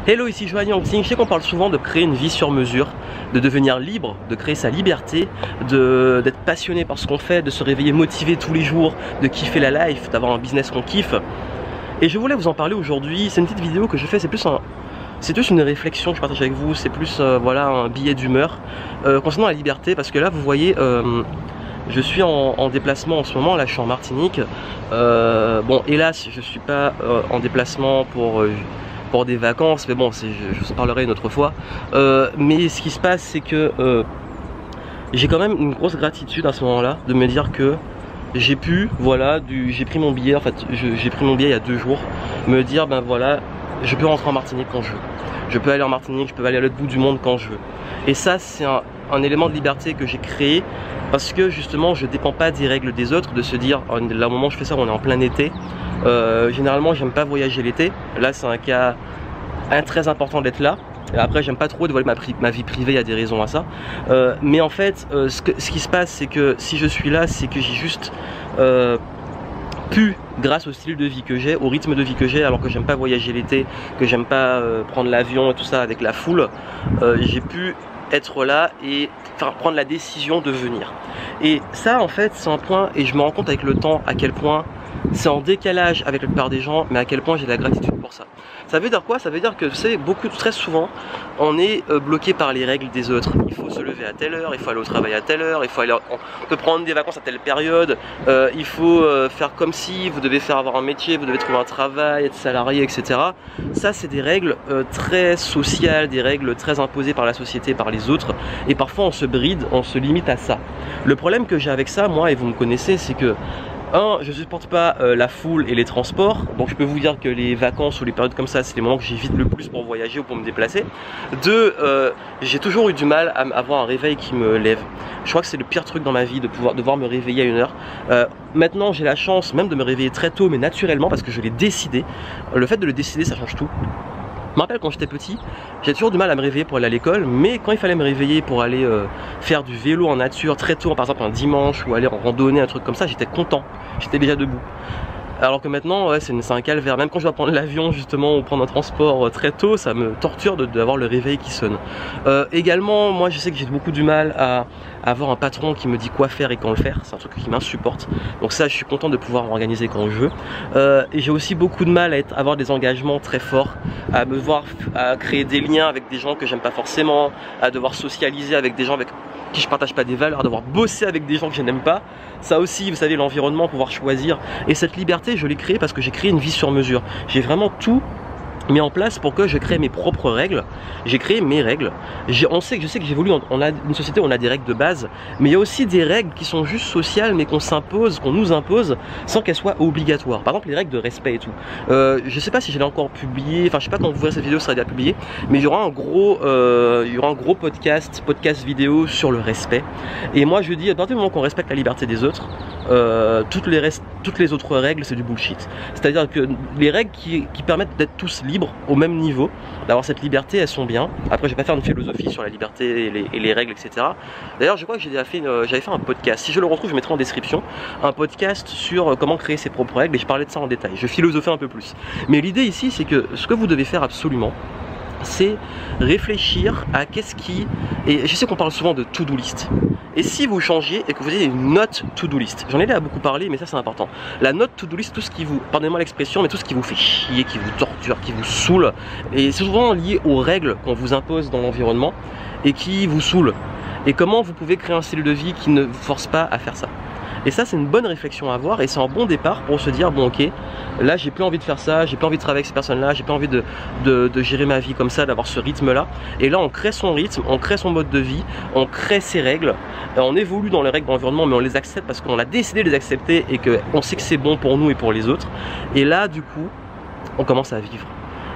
Hello, ici Johan Yangting. Je sais qu'on parle souvent de créer une vie sur mesure, de devenir libre, de créer sa liberté, d'être passionné par ce qu'on fait, de se réveiller motivé tous les jours, de kiffer la life, d'avoir un business qu'on kiffe. Et je voulais vous en parler aujourd'hui. C'est une petite vidéo que je fais, c'est plus une réflexion que je partage avec vous, c'est plus voilà, un billet d'humeur concernant la liberté, parce que là vous voyez je suis en déplacement en ce moment, là je suis en Martinique. Bon, hélas je suis pas en déplacement pour des vacances, mais bon, je vous en parlerai une autre fois. Mais ce qui se passe, c'est que j'ai quand même une grosse gratitude à ce moment-là de me dire que j'ai pu, voilà, j'ai pris mon billet, en fait, j'ai pris mon billet il y a 2 jours, me dire, ben voilà, je peux rentrer en Martinique quand je veux. Je peux aller en Martinique, je peux aller à l'autre bout du monde quand je veux. Et ça, c'est un élément de liberté que j'ai créé parce que justement, je dépends pas des règles des autres, de se dire, là au moment où je fais ça, on est en plein été. Généralement, j'aime pas voyager l'été. Là, c'est un cas très important d'être là. Et après, j'aime pas trop dévoiler ma vie privée, il y a des raisons à ça. Mais en fait, ce qui se passe, c'est que si je suis là, c'est que j'ai juste pu, grâce au style de vie que j'ai, au rythme de vie que j'ai, alors que j'aime pas voyager l'été, que j'aime pas prendre l'avion et tout ça avec la foule, j'ai pu être là et prendre la décision de venir. Et ça, en fait, c'est un point, et je me rends compte avec le temps à quel point c'est en décalage avec la plupart des gens, mais à quel point j'ai de la gratitude pour ça. Ça veut dire quoi? Ça veut dire que, vous savez, très souvent, on est bloqué par les règles des autres. Il faut se lever à telle heure, il faut aller au travail à telle heure, on peut prendre des vacances à telle période, il faut faire comme si, vous devez avoir un métier, vous devez trouver un travail, être salarié, etc. Ça, c'est des règles très sociales, des règles très imposées par la société, par les autres, et parfois on se bride, on se limite à ça. Le problème que j'ai avec ça, moi, et vous me connaissez, c'est que je ne supporte pas la foule et les transports, donc je peux vous dire que les vacances ou les périodes comme ça, c'est les moments que j'évite le plus pour voyager ou pour me déplacer. 2, j'ai toujours eu du mal à avoir un réveil qui me lève. Je crois que c'est le pire truc dans ma vie de devoir me réveiller à 1 heure. Maintenant, j'ai la chance même de me réveiller très tôt, mais naturellement, parce que je l'ai décidé. Le fait de le décider, ça change tout. Je me rappelle quand j'étais petit, j'ai toujours du mal à me réveiller pour aller à l'école, mais quand il fallait me réveiller pour aller faire du vélo en nature très tôt, par exemple un dimanche, ou aller en randonnée, un truc comme ça, j'étais content, j'étais déjà debout. Alors que maintenant, ouais, c'est un calvaire. Même quand je dois prendre l'avion justement ou prendre un transport très tôt, ça me torture d'avoir le réveil qui sonne. Également, moi je sais que j'ai beaucoup du mal à avoir un patron qui me dit quoi faire et quand le faire. C'est un truc qui m'insupporte. Donc ça, je suis content de pouvoir m'organiser quand je veux. Et j'ai aussi beaucoup de mal à avoir des engagements très forts, à créer des liens avec des gens que j'aime pas forcément, à devoir socialiser avec des gens avec qui je partage pas des valeurs, à devoir bosser avec des gens que je n'aime pas. Ça aussi, vous savez, l'environnement, pouvoir choisir. Et cette liberté, je l'ai créée parce que j'ai créé une vie sur mesure. J'ai vraiment tout mis en place pour que je crée mes propres règles. J'ai créé mes règles. Je sais que j'évolue, on a une société où on a des règles de base, mais il y a aussi des règles qui sont juste sociales, mais qu'on nous impose sans qu'elles soient obligatoires. Par exemple, les règles de respect et tout. Je sais pas si je l'ai encore publié, enfin je sais pas quand vous verrez cette vidéo, ça sera déjà publié, mais il y aura un gros podcast vidéo sur le respect. Et moi je dis, à partir du moment qu'on respecte la liberté des autres, toutes les autres règles c'est du bullshit. C'est-à-dire que les règles qui permettent d'être tous libres au même niveau, d'avoir cette liberté, elles sont bien. Après je vais pas faire une philosophie sur la liberté et les règles, etc. D'ailleurs je crois que j'avais fait un podcast, si je le retrouve je mettrai en description, un podcast sur comment créer ses propres règles, et je parlais de ça en détail, je philosophais un peu plus. Mais l'idée ici c'est que ce que vous devez faire absolument, c'est réfléchir à et je sais qu'on parle souvent de to-do list, et si vous changiez et que vous ayez une note to-do list, j'en ai là beaucoup parlé mais ça c'est important, la note to-do list, tout ce qui vous, pardonnez-moi l'expression, mais tout ce qui vous fait chier, qui vous torture, qui vous saoule, et c'est souvent lié aux règles qu'on vous impose dans l'environnement et qui vous saoulent, et comment vous pouvez créer un style de vie qui ne vous force pas à faire ça. Et ça c'est une bonne réflexion à avoir, et c'est un bon départ pour se dire bon ok, là j'ai plus envie de faire ça, j'ai plus envie de travailler avec ces personnes là, j'ai plus envie de gérer ma vie comme ça, d'avoir ce rythme là. Et là on crée son rythme, on crée son mode de vie, on crée ses règles, on évolue dans les règles de l'environnement, mais on les accepte parce qu'on a décidé de les accepter et qu'on sait que c'est bon pour nous et pour les autres. Et là du coup on commence à vivre.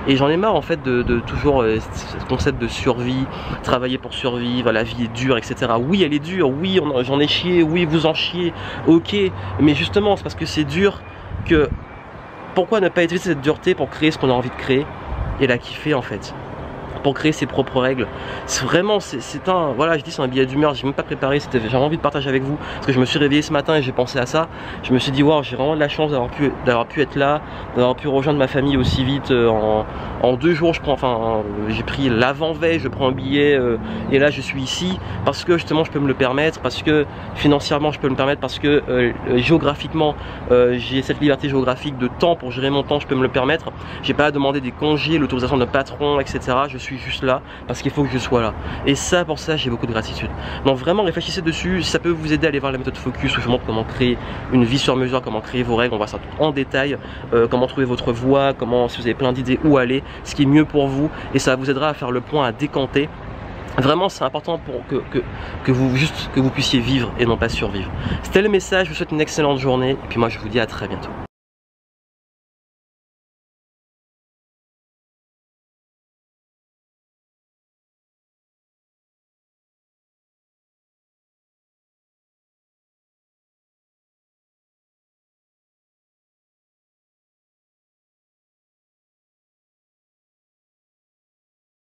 Et j'en ai marre en fait de toujours ce concept de survie, travailler pour survivre, la vie est dure, etc. Oui elle est dure, oui j'en ai chié, oui vous en chiez, ok, mais justement c'est parce que c'est dur que pourquoi ne pas utiliser cette dureté pour créer ce qu'on a envie de créer et la kiffer en fait. pour créer ses propres règles. C'est vraiment, c'est un, voilà, je dis c'est un billet d'humeur, j'ai même pas préparé, j'avais envie de partager avec vous, parce que je me suis réveillé ce matin et j'ai pensé à ça. Je me suis dit, waouh, j'ai vraiment de la chance d'avoir pu être là, d'avoir pu rejoindre ma famille aussi vite. En 2 jours, j'ai pris l'avant-veille, je prends un billet et là je suis ici parce que justement je peux me le permettre, parce que financièrement je peux me permettre, parce que géographiquement j'ai cette liberté géographique de temps pour gérer mon temps, je peux me le permettre. J'ai pas à demander des congés, l'autorisation de patron, etc. Je suis juste là parce qu'il faut que je sois là. Et ça, pour ça, j'ai beaucoup de gratitude. Donc vraiment, réfléchissez dessus. Si ça peut vous aider à aller voir la méthode Focus où je vous montre comment créer une vie sur mesure, comment créer vos règles. On voit ça en détail, comment trouver votre voie, comment, si vous avez plein d'idées, où aller, ce qui est mieux pour vous. Et ça vous aidera à faire le point, à décanter. Vraiment, c'est important pour que vous puissiez vivre et non pas survivre. C'était le message. Je vous souhaite une excellente journée. Et puis moi, je vous dis à très bientôt.